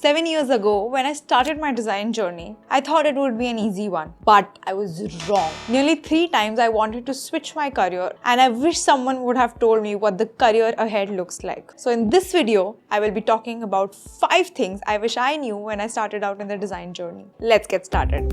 7 years ago, when I started my design journey, I thought it would be an easy one, but I was wrong. Nearly 3 times I wanted to switch my career, and I wish someone would have told me what the career ahead looks like. So in this video, I will be talking about 5 things I wish I knew when I started out in the design journey. Let's get started.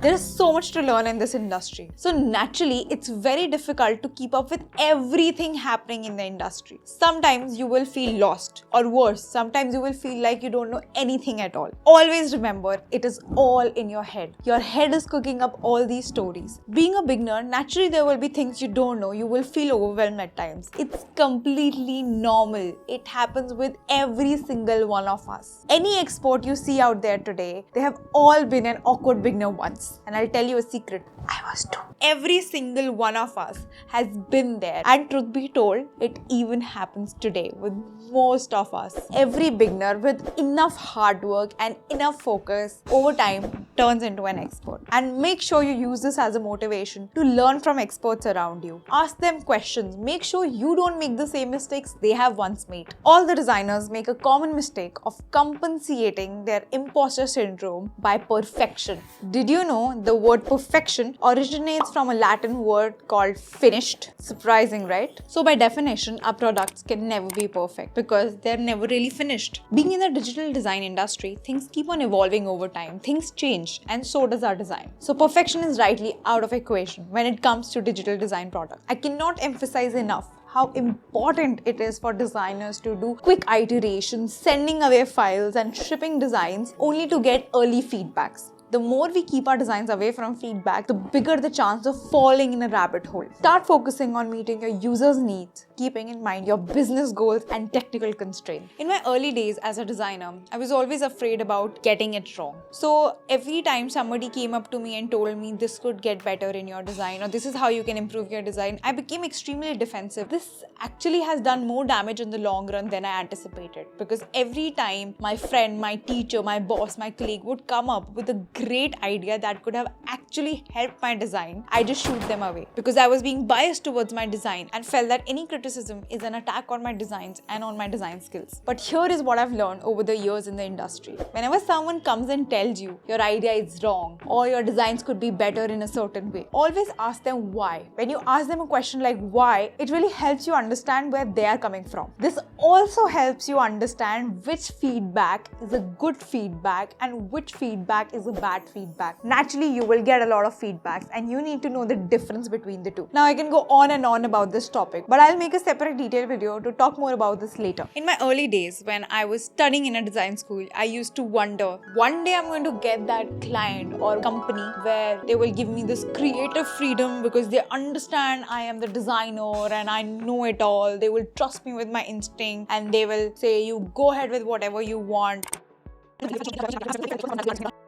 There is so much to learn in this industry. So naturally, it's very difficult to keep up with everything happening in the industry. Sometimes you will feel lost, or worse, sometimes you will feel like you don't know anything at all. Always remember, it is all in your head. Your head is cooking up all these stories. Being a beginner, naturally there will be things you don't know. You will feel overwhelmed at times. It's completely normal. It happens with every single one of us. Any expert you see out there today, they have all been an awkward beginner once. And I'll tell you a secret, I was too. Every single one of us has been there. And truth be told, it even happens today with most of us. Every beginner with enough hard work and enough focus over time turns into an expert. And make sure you use this as a motivation to learn from experts around you. Ask them questions. Make sure you don't make the same mistakes they have once made. All the designers make a common mistake of compensating their imposter syndrome by perfection. Did you know the word perfection originates from a Latin word called finished? Surprising, right? So by definition, our products can never be perfect because they're never really finished. Being in the digital design industry, things keep on evolving over time. Things change, and so does our design. So perfection is rightly out of equation when it comes to digital design products. I cannot emphasize enough how important it is for designers to do quick iterations, sending away files and shipping designs only to get early feedbacks. The more we keep our designs away from feedback, the bigger the chance of falling in a rabbit hole. Start focusing on meeting your users' needs, keeping in mind your business goals and technical constraints. In my early days as a designer, I was always afraid about getting it wrong. So every time somebody came up to me and told me this could get better in your design or this is how you can improve your design, I became extremely defensive. This actually has done more damage in the long run than I anticipated, because every time my friend, my teacher, my boss, my colleague would come up with a great idea that could have actually helped my design, I just shoot them away because I was being biased towards my design and felt that any criticism is an attack on my designs and on my design skills. But here is what I've learned over the years in the industry. Whenever someone comes and tells you your idea is wrong or your designs could be better in a certain way, always ask them why. When you ask them a question like why, it really helps you understand where they are coming from. This also helps you understand which feedback is a good feedback and which feedback is a bad feedback. Naturally, you will get a lot of feedbacks and you need to know the difference between the two. Now, I can go on and on about this topic, but I'll make a separate detailed video to talk more about this later. In my early days, when I was studying in a design school, I used to wonder, one day I'm going to get that client or company where they will give me this creative freedom because they understand I am the designer and I know it all. They will trust me with my instinct and they will say, you go ahead with whatever you want.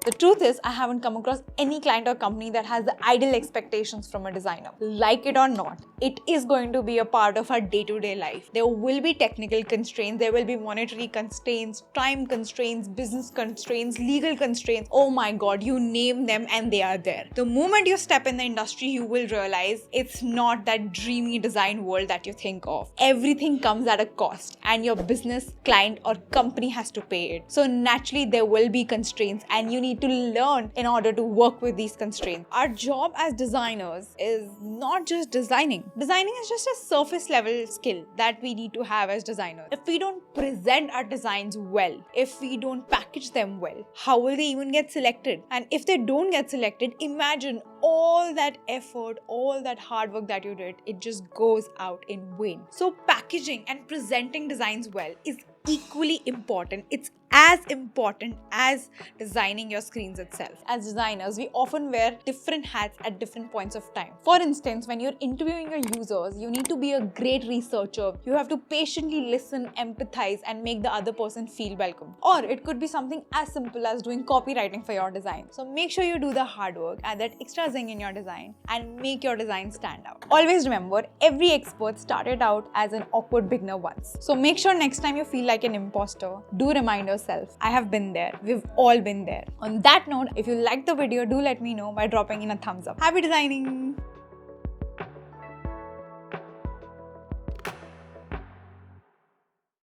The truth is, I haven't come across any client or company that has the ideal expectations from a designer. Like it or not, it is going to be a part of our day-to-day life. There will be technical constraints, there will be monetary constraints, time constraints, business constraints, legal constraints. Oh my God, you name them and they are there. The moment you step in the industry, you will realize it's not that dreamy design world that you think of. Everything comes at a cost and your business, client or company has to pay it. So naturally, there will be constraints and you need to learn in order to work with these constraints. Our job as designers is not just designing. Designing is just a surface level skill that we need to have as designers. If we don't present our designs well, if we don't package them well, how will they even get selected? And if they don't get selected, imagine all that effort, all that hard work that you did, it just goes out in vain. So packaging and presenting designs well is equally important. It's as important as designing your screens itself. As designers, we often wear different hats at different points of time. For instance, when you're interviewing your users, you need to be a great researcher. You have to patiently listen, empathize, and make the other person feel welcome. Or it could be something as simple as doing copywriting for your design. So make sure you do the hard work, add that extra zing in your design, and make your design stand out. Always remember, every expert started out as an awkward beginner once. So make sure next time you feel like an imposter, do remind yourself, I have been there. We've all been there. On that note, if you liked the video, do let me know by dropping in a thumbs up. Happy designing!